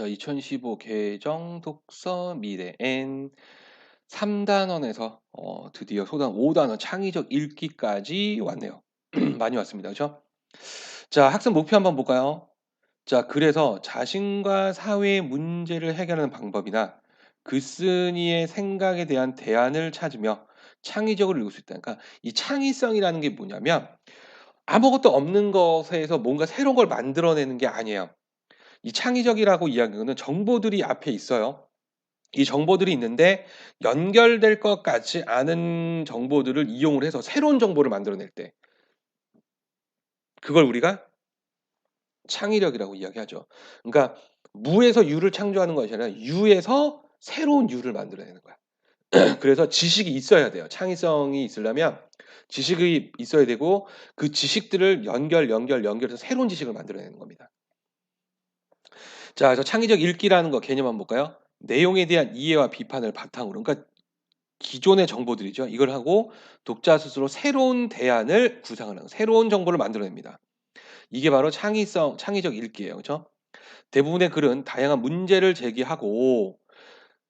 자, 2015 개정 독서 미래엔 3단원에서 드디어 소단 5단원 창의적 읽기까지 왔네요. 많이 왔습니다. 그죠? 자, 학습 목표 한번 볼까요? 자, 그래서 자신과 사회의 문제를 해결하는 방법이나 글쓴이의 생각에 대한 대안을 찾으며 창의적으로 읽을 수 있다. 그러니까 이 창의성이라는 게 뭐냐면 아무것도 없는 것에서 뭔가 새로운 걸 만들어내는 게 아니에요. 이 창의적이라고 이야기하는 정보들이 앞에 있어요. 이 정보들이 있는데 연결될 것 같지 않은 정보들을 이용을 해서 새로운 정보를 만들어낼 때 그걸 우리가 창의력이라고 이야기하죠. 그러니까 무에서 유를 창조하는 것이 아니라 유에서 새로운 유를 만들어내는 거야. 그래서 지식이 있어야 돼요. 창의성이 있으려면 지식이 있어야 되고 그 지식들을 연결해서 새로운 지식을 만들어내는 겁니다. 자, 그래서 창의적 읽기라는 거 개념 한번 볼까요? 내용에 대한 이해와 비판을 바탕으로 그러니까 기존의 정보들이죠. 이걸 하고 독자 스스로 새로운 대안을 구상을 하는 새로운 정보를 만들어냅니다. 이게 바로 창의적 읽기예요. 그죠? 대부분의 글은 다양한 문제를 제기하고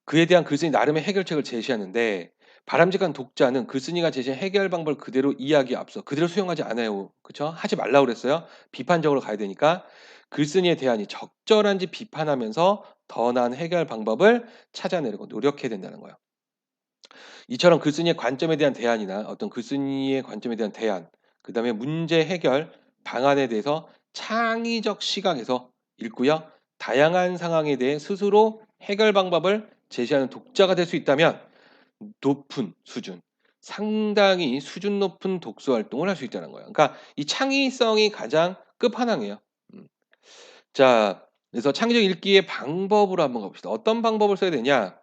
그에 대한 글쓴이 나름의 해결책을 제시하는데 바람직한 독자는 글쓴이가 제시한 해결 방법을 그대로 이해하기에 앞서 그대로 수용하지 않아요. 그쵸? 하지 말라고 그랬어요. 비판적으로 가야 되니까 글쓴이의 대안이 적절한지 비판하면서 더 나은 해결 방법을 찾아내려고 노력해야 된다는 거예요. 이처럼 글쓴이의 관점에 대한 대안이나 어떤 글쓴이의 관점에 대한 대안, 그다음에 문제 해결 방안에 대해서 창의적 시각에서 읽고요. 다양한 상황에 대해 스스로 해결 방법을 제시하는 독자가 될 수 있다면 높은 수준, 상당히 수준 높은 독서 활동을 할 수 있다는 거예요. 그러니까 이 창의성이 가장 끝판왕이에요. 음. 자, 그래서 창의적 읽기의 방법으로 한번 가봅시다. 어떤 방법을 써야 되냐?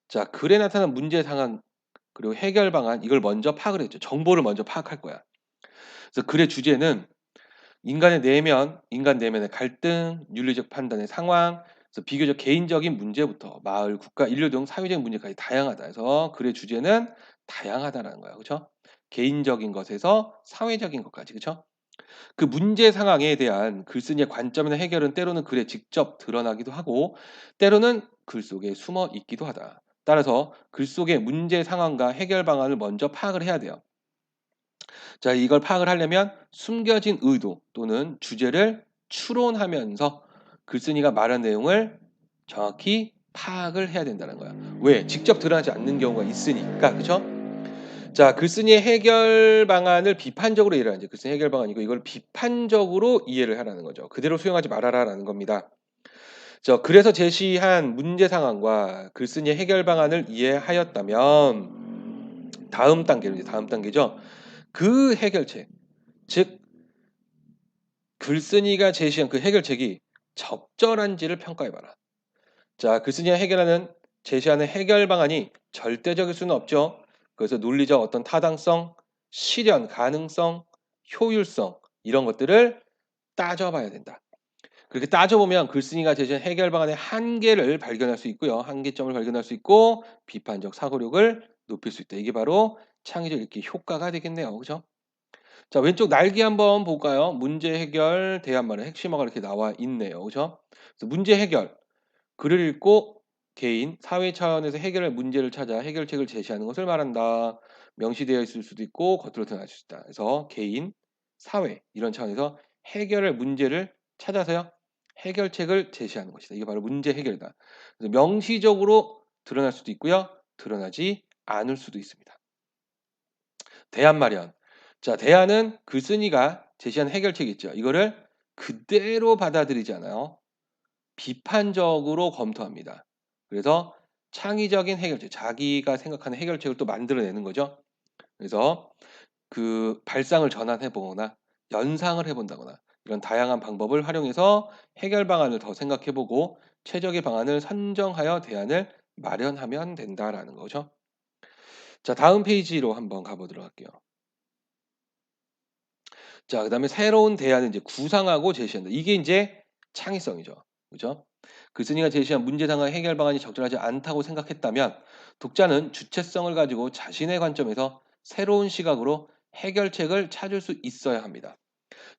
자, 글에 나타난 문제 상황 그리고 해결 방안 이걸 먼저 파악을 했죠. 정보를 먼저 파악할 거야. 그래서 글의 주제는 인간의 내면, 인간 내면의 갈등, 윤리적 판단의 상황, 그래서 비교적 개인적인 문제부터 마을, 국가, 인류 등 사회적 문제까지 다양하다. 해서 글의 주제는 다양하다라는 거야. 그렇죠? 개인적인 것에서 사회적인 것까지. 그렇죠? 그 문제 상황에 대한 글쓴이의 관점이나 해결은 때로는 글에 직접 드러나기도 하고 때로는 글 속에 숨어 있기도 하다. 따라서 글 속의 문제 상황과 해결 방안을 먼저 파악을 해야 돼요. 자, 이걸 파악을 하려면 숨겨진 의도 또는 주제를 추론하면서 글쓴이가 말한 내용을 정확히 파악을 해야 된다는 거야. 왜? 직접 드러나지 않는 경우가 있으니까. 그죠? 자, 글쓴이의 해결 방안을 비판적으로 이해를 하죠. 글쓴이 해결 방안이고 이걸 비판적으로 이해를 하라는 거죠. 그대로 수용하지 말아라라는 겁니다. 그래서 제시한 문제 상황과 글쓴이의 해결 방안을 이해하였다면 다음 단계로 이제 다음 단계죠. 그 해결책, 즉 글쓴이가 제시한 그 해결책이 적절한지를 평가해 봐라. 자, 글쓴이가 제시하는 해결 방안이 절대적일 수는 없죠. 그래서 논리적 어떤 타당성, 실현 가능성, 효율성 이런 것들을 따져봐야 된다. 그렇게 따져보면 글쓴이가 제시한 해결 방안의 한계를 발견할 수 있고요. 한계점을 발견할 수 있고 비판적 사고력을 높일 수 있다. 이게 바로 창의적 읽기 효과가 되겠네요. 그죠? 자, 왼쪽 날개 한번 볼까요? 문제 해결, 대안말의 핵심어가 이렇게 나와 있네요. 그죠? 그래서 문제 해결. 글을 읽고 개인, 사회 차원에서 해결할 문제를 찾아 해결책을 제시하는 것을 말한다. 명시되어 있을 수도 있고 겉으로 드러날 수 있다. 그래서 개인, 사회 이런 차원에서 해결할 문제를 찾아서요. 해결책을 제시하는 것이다. 이게 바로 문제 해결이다. 그래서 명시적으로 드러날 수도 있고요. 드러나지 않을 수도 있습니다. 대안 마련. 자, 대안은 글쓴이가 제시한 해결책이 있죠. 이거를 그대로 받아들이지 않아요. 비판적으로 검토합니다. 그래서 창의적인 해결책, 자기가 생각하는 해결책을 또 만들어내는 거죠. 그래서 그 발상을 전환해 보거나 연상을 해 본다거나 이런 다양한 방법을 활용해서 해결 방안을 더 생각해 보고 최적의 방안을 선정하여 대안을 마련하면 된다라는 거죠. 자, 다음 페이지로 한번 가 보도록 할게요. 자, 그다음에 새로운 대안을 이제 구상하고 제시한다. 이게 인제 창의성이죠. 그죠? 글쓴이가 제시한 문제 상황 해결 방안이 적절하지 않다고 생각했다면 독자는 주체성을 가지고 자신의 관점에서 새로운 시각으로 해결책을 찾을 수 있어야 합니다.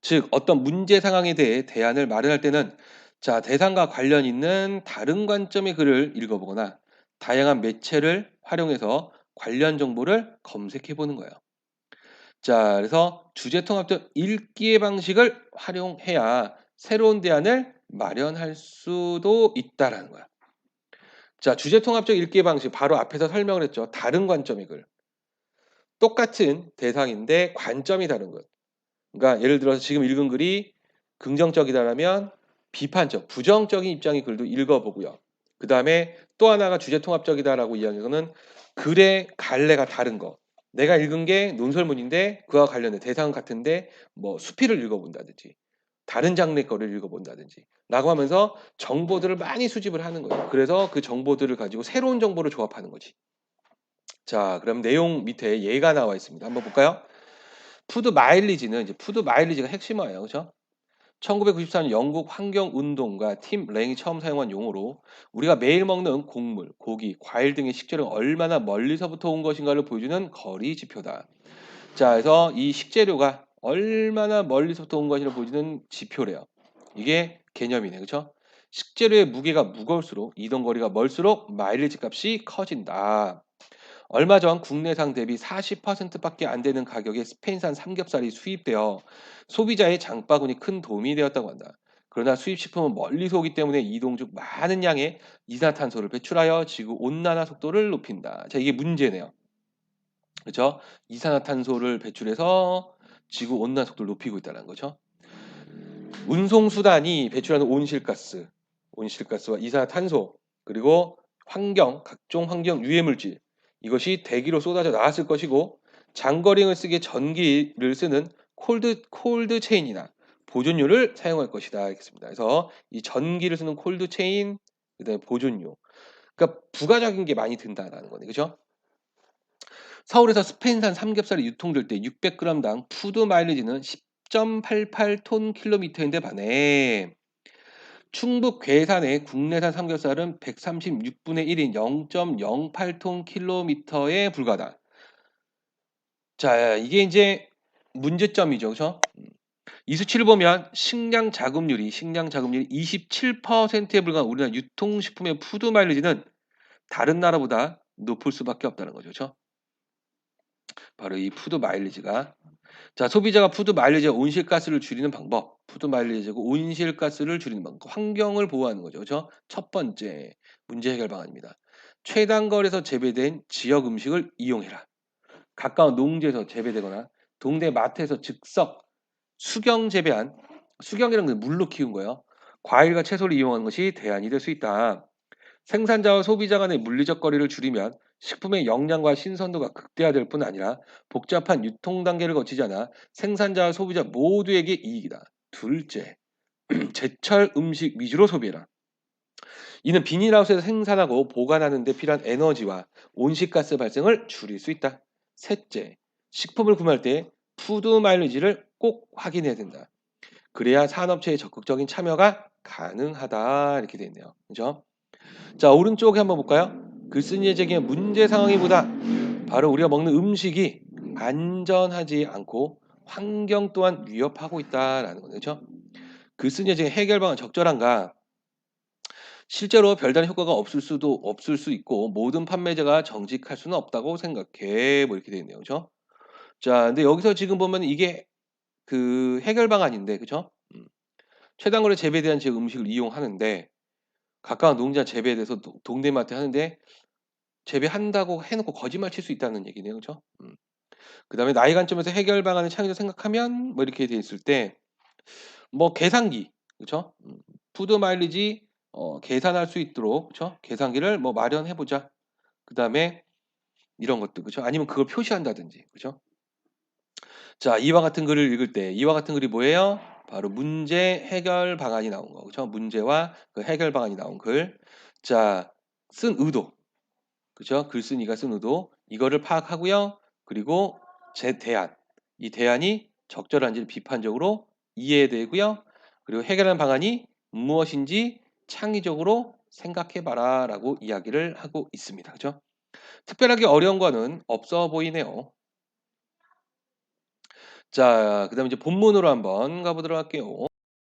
즉 어떤 문제 상황에 대해 대안을 마련할 때는 자, 대상과 관련 있는 다른 관점의 글을 읽어보거나 다양한 매체를 활용해서 관련 정보를 검색해 보는 거예요. 자, 그래서 주제통합적 읽기의 방식을 활용해야 새로운 대안을 마련할 수도 있다라는 거야. 자, 주제통합적 읽기의 방식 바로 앞에서 설명을 했죠. 다른 관점의 글. 똑같은 대상인데 관점이 다른 것. 그러니까 예를 들어서 지금 읽은 글이 긍정적이다라면 비판적, 부정적인 입장의 글도 읽어보고요. 그 다음에 또 하나가 주제통합적이다라고 이야기하는 거는 글의 갈래가 다른 거. 내가 읽은 게 논설문인데 그와 관련된 대상은 같은데 뭐 수필을 읽어본다든지 다른 장르의 거를 읽어본다든지 라고 하면서 정보들을 많이 수집을 하는 거예요. 그래서 그 정보들을 가지고 새로운 정보를 조합하는 거지. 자, 그럼 내용 밑에 예가 나와 있습니다. 한번 볼까요? 푸드 마일리지는 이제 푸드 마일리지가 핵심어예요. 그죠? 1994년 영국 환경운동가 팀 랭이 처음 사용한 용어로 우리가 매일 먹는 곡물, 고기, 과일 등의 식재료가 얼마나 멀리서부터 온 것인가를 보여주는 거리 지표다. 자, 그래서 이 식재료가 얼마나 멀리서부터 온 것인가를 보여주는 지표래요. 이게 개념이네. 그렇죠? 식재료의 무게가 무거울수록 이동 거리가 멀수록 마일리지 값이 커진다. 얼마 전 국내산 대비 40%밖에 안 되는 가격에 스페인산 삼겹살이 수입되어 소비자의 장바구니 큰 도움이 되었다고 한다. 그러나 수입식품은 멀리서 오기 때문에 이동 중 많은 양의 이산화탄소를 배출하여 지구 온난화 속도를 높인다. 자, 이게 문제네요. 그렇죠? 이산화탄소를 배출해서 지구 온난화 속도를 높이고 있다는 거죠. 운송수단이 배출하는 온실가스와 이산화탄소, 그리고 각종 환경 유해물질, 이것이 대기로 쏟아져 나왔을 것이고, 장거리를 쓰기에 전기를 쓰는 콜드 체인이나 보존료를 사용할 것이다. 이렇습니다. 그래서 이 전기를 쓰는 콜드 체인, 그다음에 보존료. 그러니까 부가적인 게 많이 든다라는 거네. 그죠? 서울에서 스페인산 삼겹살이 유통될 때 600g당 푸드 마일리지는 10.88톤 킬로미터인데 반해 충북 괴산의 국내산 삼겹살은 136분의 1인 0.08톤 킬로미터에 불과하다. 자, 이게 이제 문제점이죠. 그죠? 이 수치를 보면 식량 자급률이 27%에 불과한 우리나라 유통식품의 푸드 마일리지는 다른 나라보다 높을 수밖에 없다는 거죠. 그죠? 바로 이 푸드 마일리지가. 자, 소비자가 푸드 마일리지와 온실가스를 줄이는 방법. 푸드 마일리지고 온실가스를 줄이는 방법. 환경을 보호하는 거죠. 그죠? 첫 번째 문제 해결 방안입니다. 최단거리에서 재배된 지역 음식을 이용해라. 가까운 농지에서 재배되거나 동네 마트에서 즉석 수경이라는 건 물로 키운 거예요. 과일과 채소를 이용하는 것이 대안이 될 수 있다. 생산자와 소비자 간의 물리적 거리를 줄이면 식품의 영양과 신선도가 극대화될 뿐 아니라 복잡한 유통 단계를 거치지 않아 생산자와 소비자 모두에게 이익이다. 둘째, 제철 음식 위주로 소비해라. 이는 비닐하우스에서 생산하고 보관하는 데 필요한 에너지와 온실가스 발생을 줄일 수 있다. 셋째, 식품을 구매할 때 푸드 마일리지를 꼭 확인해야 된다. 그래야 산업체의 적극적인 참여가 가능하다. 이렇게 되어 있네요. 그죠? 자, 오른쪽에 한번 볼까요? 글쓴이의 제기한 문제 상황이보다 바로 우리가 먹는 음식이 안전하지 않고 환경 또한 위협하고 있다라는 거죠. 그렇죠? 글쓴이의 제기 해결 방안 적절한가? 실제로 별다른 효과가 없을 수 있고 모든 판매자가 정직할 수는 없다고 생각해. 뭐 이렇게 되어 있네요. 그렇죠? 자, 근데 여기서 지금 보면 이게 그 해결 방안인데, 그렇죠? 최단거리 재배에 대한 지역 음식을 이용하는데 가까운 농장 재배에 대해서 동네마트 하는데 재배한다고 해 놓고 거짓말 칠 수 있다는 얘기네요. 그죠? 그다음에 나이 관점에서 해결 방안을 창의적 생각하면 뭐 이렇게 돼 있을 때 뭐 계산기. 그죠? 푸드 마일리지 계산할 수 있도록 그죠? 계산기를 뭐 마련해 보자. 그다음에 이런 것들 그죠? 아니면 그걸 표시한다든지. 그죠? 자, 이와 같은 글을 읽을 때 이와 같은 글이 뭐예요? 바로 문제 해결 방안이 나온 거. 그죠? 문제와 그 해결 방안이 나온 글. 자, 쓴 의도. 그죠? 글쓴이가 쓴 의도 이거를 파악하고요. 그리고 제 대안, 이 대안이 적절한지를 비판적으로 이해되고요. 그리고 해결하는 방안이 무엇인지 창의적으로 생각해 봐라라고 이야기를 하고 있습니다. 그죠? 특별하게 어려운 거는 없어 보이네요. 자, 그다음에 이제 본문으로 한번 가보도록 할게요.